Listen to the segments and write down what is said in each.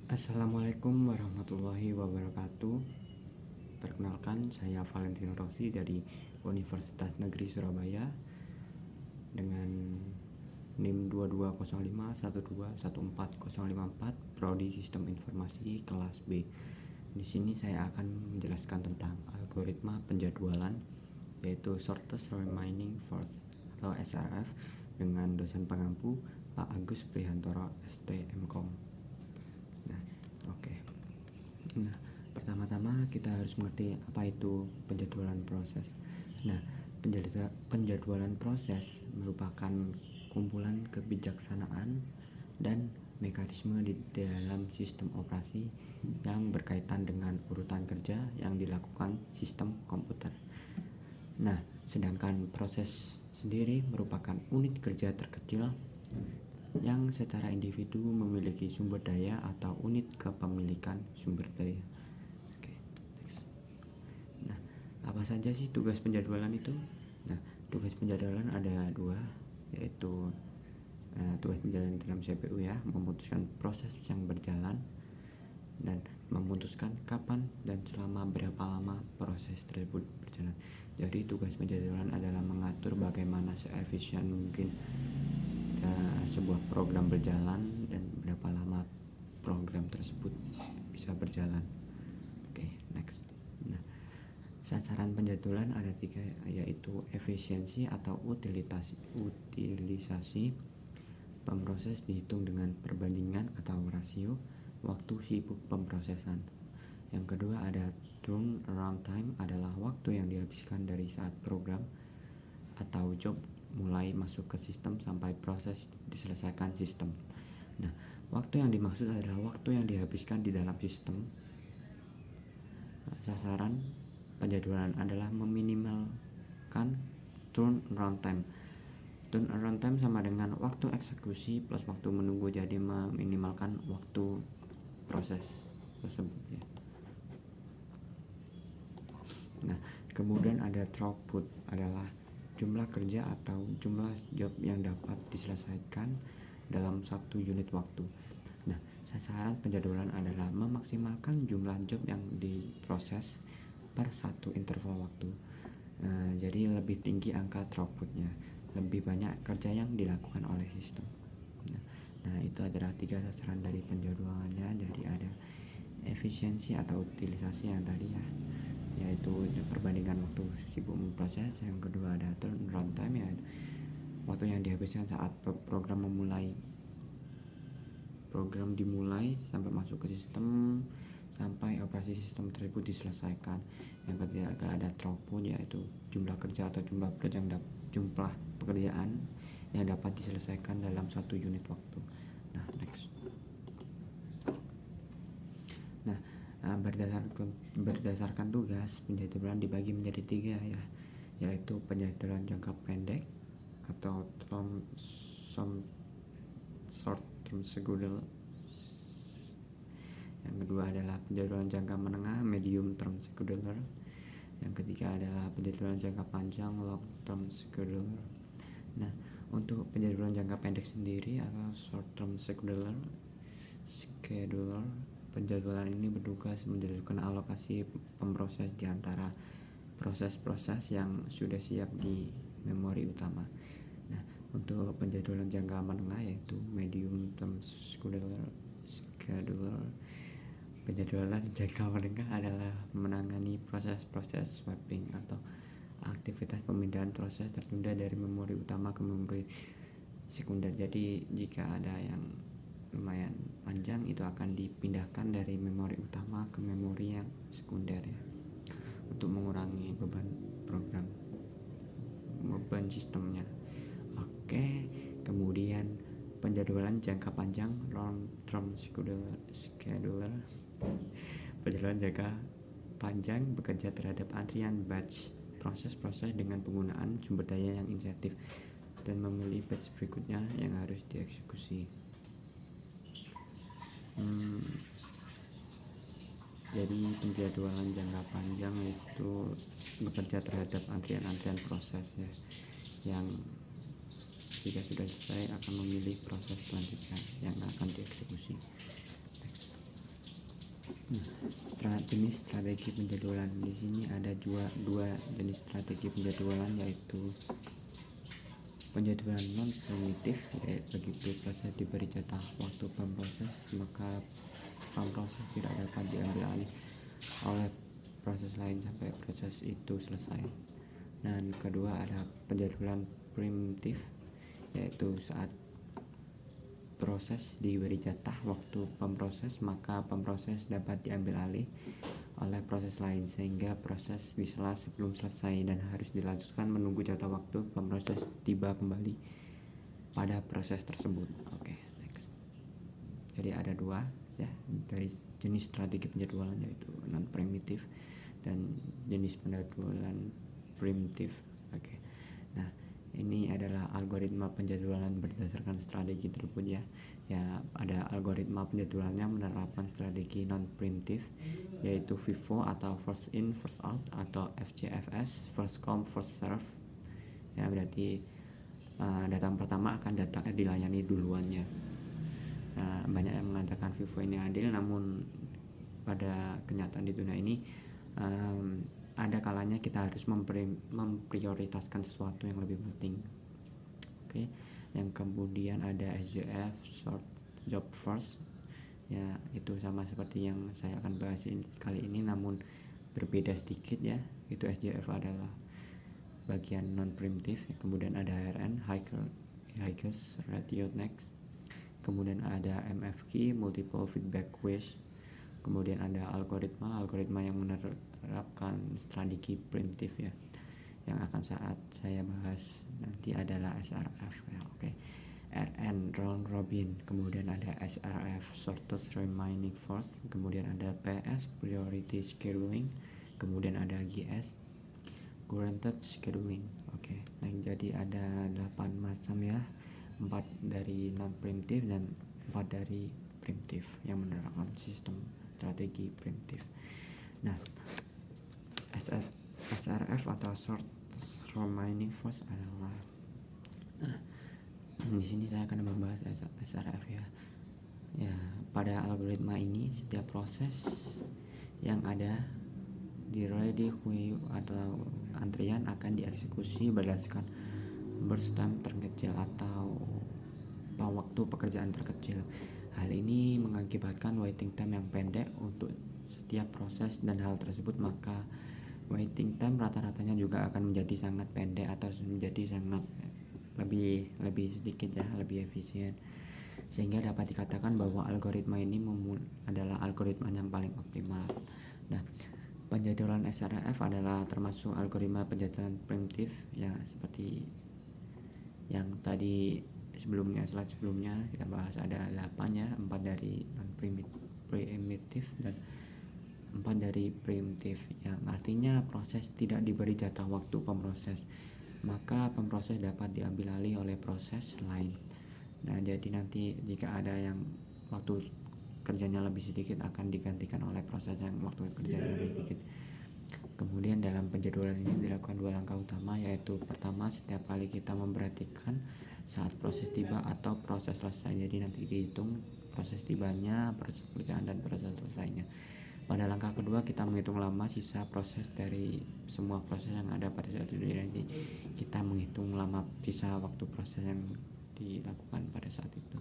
Assalamualaikum warahmatullahi wabarakatuh. Perkenalkan, saya Valentino Rossi dari Universitas Negeri Surabaya dengan NIM 2205121404 Prodi Sistem Informasi kelas B. Di sini saya akan menjelaskan tentang algoritma penjadwalan, yaitu Shortest Remaining First atau SRF, dengan dosen pengampu Pak Agus Prihantoro STMKom. Nah, pertama-tama kita harus mengerti apa itu penjadwalan proses. Nah, penjadwalan proses merupakan kumpulan kebijaksanaan dan mekanisme di dalam sistem operasi yang berkaitan dengan urutan kerja yang dilakukan sistem komputer. Nah, sedangkan proses sendiri merupakan unit kerja terkecil yang secara individu memiliki sumber daya atau unit kepemilikan sumber daya. Next. Nah, apa saja sih tugas penjadwalan itu? Nah, tugas penjadwalan ada dua, yaitu tugas penjadwalan dalam CPU ya, memutuskan proses yang berjalan dan memutuskan kapan dan selama berapa lama proses tersebut berjalan. Jadi tugas penjadwalan adalah mengatur bagaimana seefisien mungkin sebuah program berjalan dan berapa lama program tersebut bisa berjalan. Next. Nah, sasaran penjadwalan ada tiga, yaitu efisiensi atau utilisasi. Pemproses dihitung dengan perbandingan atau rasio waktu sibuk pemprosesan. Yang kedua ada turnaround time, adalah waktu yang dihabiskan dari saat program atau job mulai masuk ke sistem sampai proses diselesaikan sistem. Nah, waktu yang dimaksud adalah waktu yang dihabiskan di dalam sistem. Sasaran penjadwalan adalah meminimalkan turnaround time. Turnaround time sama dengan waktu eksekusi plus waktu menunggu, jadi meminimalkan waktu proses tersebut ya. Nah, kemudian ada throughput, adalah jumlah kerja atau jumlah job yang dapat diselesaikan dalam satu unit waktu. Nah, sasaran penjadwalan adalah memaksimalkan jumlah job yang diproses per satu interval waktu. Jadi lebih tinggi angka throughputnya, lebih banyak kerja yang dilakukan oleh sistem. Nah, itu adalah tiga sasaran dari penjadwalannya. Jadi ada efisiensi atau utilisasi yang tadi ya, yaitu perbandingan waktu sibuk memproses. Yang kedua ada turnaround time, ya waktu yang dihabiskan saat program dimulai sampai masuk ke sistem, sampai operasi sistem tersebut diselesaikan. Yang ketiga ada throughput, yaitu jumlah kerja atau jumlah pekerjaan yang dapat diselesaikan dalam satu unit waktu. Nah, next. Nah, berdasarkan tugas, penjadwalan dibagi menjadi tiga ya, yaitu penjadwalan jangka pendek atau short term schedule. Yang kedua adalah penjadwalan jangka menengah, medium term scheduler. Yang ketiga adalah penjadwalan jangka panjang, long term scheduler. Nah, untuk penjadwalan jangka pendek sendiri atau short term scheduler, penjadwalan ini bertugas menjadwalkan alokasi pemproses di antara proses-proses yang sudah siap di memori utama. Nah, untuk penjadwalan jangka menengah yaitu medium term scheduler. Penjadwalan jangka menengah adalah menangani proses-proses swapping atau aktivitas pemindahan proses tertunda dari memori utama ke memori sekunder. Jadi jika ada yang lumayan panjang, itu akan dipindahkan dari memori utama ke memori yang sekunder ya, untuk mengurangi beban sistemnya. Kemudian penjadwalan jangka panjang, long term scheduler. Penjadwalan jangka panjang bekerja terhadap antrian batch proses-proses dengan penggunaan sumber daya yang insentif dan memilih batch berikutnya yang harus dieksekusi. Jadi penjadwalan jangka panjang itu bekerja terhadap antrian-antrian proses ya, yang jika sudah selesai akan memilih proses selanjutnya yang akan dieksekusi. Nah, jenis strategi penjadwalan di sini ada dua jenis strategi penjadwalan, yaitu penjadwalan non primitif, yaitu begitu proses diberi jatah waktu pemproses maka pemproses tidak dapat diambil alih oleh proses lain sampai proses itu selesai. Dan kedua ada penjadwalan primitif, yaitu saat proses diberi jatah waktu pemproses maka pemproses dapat diambil alih oleh proses lain sehingga proses disela sebelum selesai dan harus dilanjutkan menunggu jatah waktu pemproses tiba kembali pada proses tersebut. Oke, next. Jadi ada dua ya dari jenis strategi penjadwalan, yaitu non primitif dan jenis penjadwalan primitif. Oke. Nah, ini adalah algoritma penjadwalan berdasarkan strategi tersebut ya. Ya, ada algoritma penjadwalannya menerapkan strategi non primitif, yaitu FIFO atau first in first out, atau FCFS, first come first serve. Ya, berarti datang pertama akan datangnya dilayani duluannya. Nah, banyak yang mengatakan FIFO ini adil, namun pada kenyataan di dunia ini ada kalanya kita harus memprioritaskan sesuatu yang lebih penting. Oke. Yang kemudian ada SJF, short job first. Ya, itu sama seperti yang saya akan bahas kali ini, namun berbeda sedikit ya. Itu SJF adalah bagian non primitif. Kemudian ada HRN, highest ratio next. Kemudian ada MFQ, multiple feedback quiz. Kemudian ada algoritma yang menerapkan strategi primitif ya. Yang akan saya bahas nanti adalah SRF ya. Oke. RN round robin, kemudian ada SRF shortest remaining first, kemudian ada PS priority scheduling, kemudian ada GS granted scheduling. Oke. Nah, jadi ada 8 macam ya. 4 dari non primitif dan 4 dari primitif yang menerapkan sistem strategi primitif. Nah, SRF atau short remaining first adalah di sini saya akan membahas SRF ya. Ya, pada algoritma ini setiap proses yang ada di ready queue atau antrian akan dieksekusi berdasarkan burst time terkecil atau waktu pekerjaan terkecil. Hal ini mengakibatkan waiting time yang pendek untuk setiap proses, dan hal tersebut maka waiting time rata-ratanya juga akan menjadi sangat pendek atau menjadi sangat lebih sedikit ya, lebih efisien, sehingga dapat dikatakan bahwa algoritma ini adalah algoritma yang paling optimal. Nah, penjadwalan SRF adalah termasuk algoritma penjadwalan primitif ya, seperti yang tadi slide sebelumnya kita bahas ada 8 ya, 4 dari non primitif dan 4 dari primitif, yang artinya proses tidak diberi jatah waktu pemproses maka pemproses dapat diambil alih oleh proses lain. Nah, jadi nanti jika ada yang waktu kerjanya lebih sedikit akan digantikan oleh proses yang waktu kerjanya lebih sedikit. Kemudian dalam penjadwalan ini dilakukan 2 langkah utama, yaitu pertama, setiap kali kita memperhatikan saat proses tiba atau proses selesai. Jadi nanti dihitung proses tibanya, proses pekerjaan, dan proses selesainya. Pada langkah kedua kita menghitung lama sisa proses dari semua proses yang ada pada saat itu. Jadi kita menghitung lama sisa waktu proses yang dilakukan pada saat itu.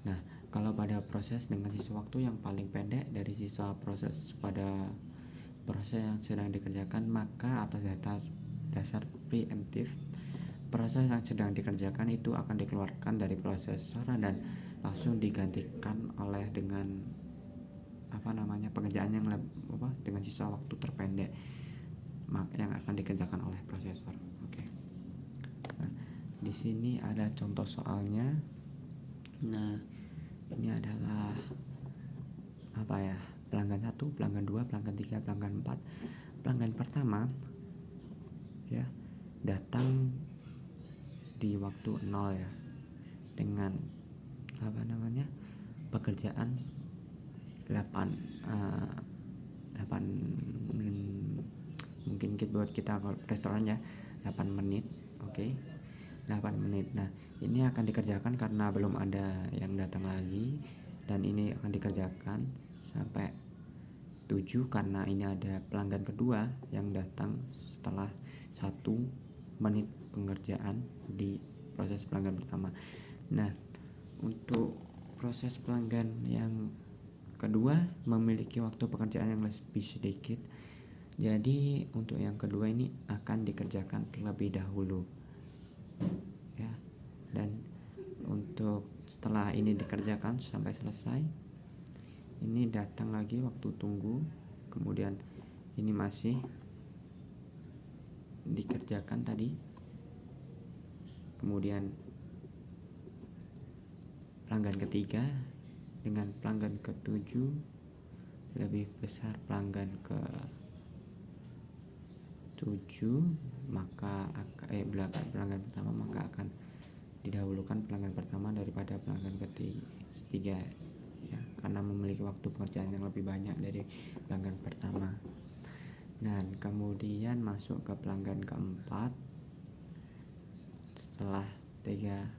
Nah, kalau pada proses dengan sisa waktu yang paling pendek dari sisa proses pada proses yang sedang dikerjakan, maka atas dasar preemptif, proses yang sedang dikerjakan itu akan dikeluarkan dari prosesor dan langsung digantikan oleh dengan pekerjaan yang dengan sisa waktu terpendek yang akan dikerjakan oleh prosesor. Oke. Nah, di sini ada contoh soalnya. Nah, ini adalah pelanggan 1, pelanggan 2, pelanggan 3, pelanggan 4. Pelanggan pertama ya datang di waktu 0 ya, dengan pekerjaan 8 mungkin buat kita kalau restoran ya 8 menit. Oke. 8 menit. Nah, ini akan dikerjakan karena belum ada yang datang lagi, dan ini akan dikerjakan sampai 7 karena ini ada pelanggan kedua yang datang setelah 1 menit pengerjaan di proses pelanggan pertama. Nah, untuk proses pelanggan yang kedua memiliki waktu pekerjaan yang lebih sedikit. Jadi untuk yang kedua ini akan dikerjakan terlebih dahulu ya. Dan untuk setelah ini dikerjakan sampai selesai, ini datang lagi waktu tunggu, kemudian ini masih dikerjakan tadi, kemudian pelanggan ketiga dengan pelanggan ke-7 lebih besar pelanggan ke-7, maka belakang pelanggan pertama, maka akan didahulukan pelanggan pertama daripada pelanggan ketiga ya, karena memiliki waktu pekerjaan yang lebih banyak dari pelanggan pertama. Dan kemudian masuk ke pelanggan keempat setelah 3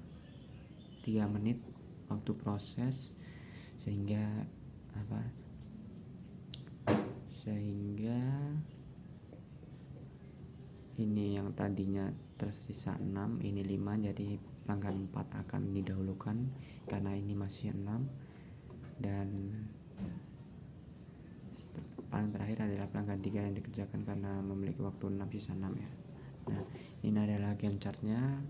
menit waktu proses, sehingga ini yang tadinya tersisa 6 ini 5, jadi pelanggan 4 akan didahulukan karena ini masih 6. Dan paling terakhir adalah pelanggan 3 yang dikerjakan karena memiliki waktu 6 sisa 6 ya. Nah, ini adalah Gantt chartnya.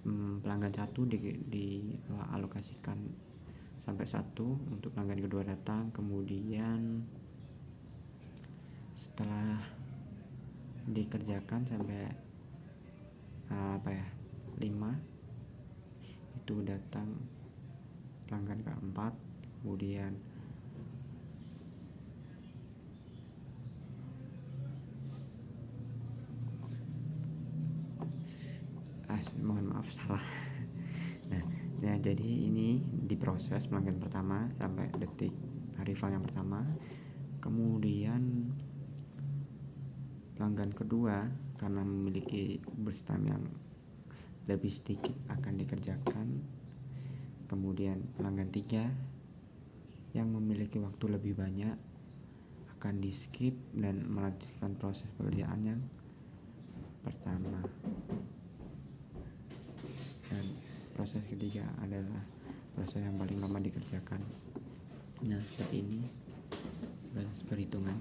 Pelanggan 1 dialokasikan sampai 1 untuk pelanggan kedua datang, kemudian setelah dikerjakan sampai 5 itu datang pelanggan keempat, kemudian mohon maaf salah. Nah, jadi ini diproses pelanggan pertama sampai detik arrival yang pertama, kemudian pelanggan kedua karena memiliki burst time yang lebih sedikit akan dikerjakan, kemudian pelanggan 3 yang memiliki waktu lebih banyak akan di skip dan melanjutkan proses pekerjaan yang pertama. Dan proses ketiga adalah proses yang paling lama dikerjakan. Nah, seperti ini proses perhitungan.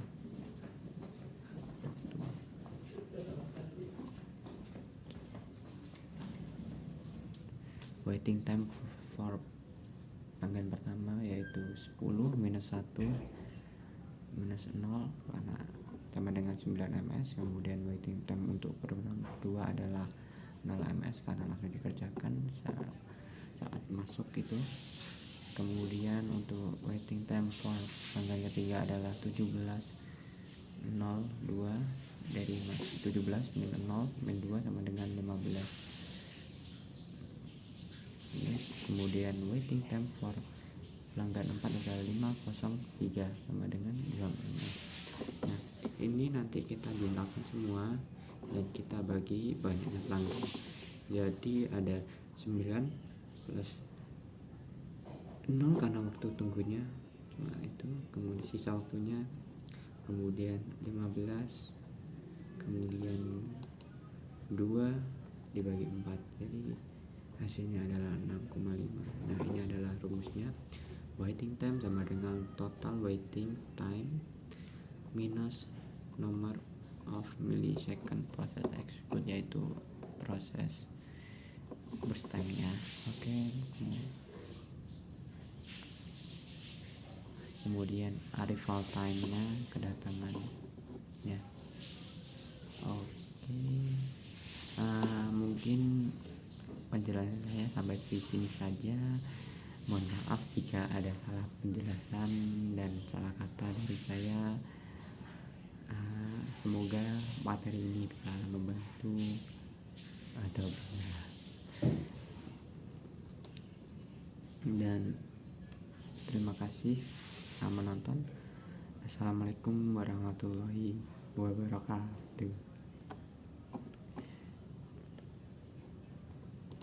Waiting time for pelanggan pertama yaitu 10 minus 1 minus 0 karena sama dengan 9 ms. Kemudian waiting time untuk pelanggan kedua adalah 0 ms karena langsung dikerjakan saat masuk itu. Kemudian untuk waiting time for pelanggan ketiga adalah 17.02 dari 17 min 0 min 2 sama dengan 15. Kemudian waiting time for pelanggan 4 adalah 503 sama dengan 2 ms. Nah, ini nanti kita gunakan semua dan kita bagi banyaknya pelanggan. Jadi ada 9 plus 0 karena waktu tunggunya cuma itu, kemudian sisa waktunya, kemudian 15, kemudian 2 dibagi 4, jadi hasilnya adalah 6,5. Nah, ini adalah rumusnya. Waiting time sama dengan total waiting time minus number of millisecond proses execute, yaitu proses burst time nya. Oke. Kemudian arrival time nya, kedatangan ya. Oke. Mungkin penjelasan saya sampai di sini saja. Mohon maaf jika ada salah penjelasan dan salah kata dari saya. Semoga materi ini bisa membantu atau dan terima kasih telah menonton. Assalamualaikum warahmatullahi wabarakatuh.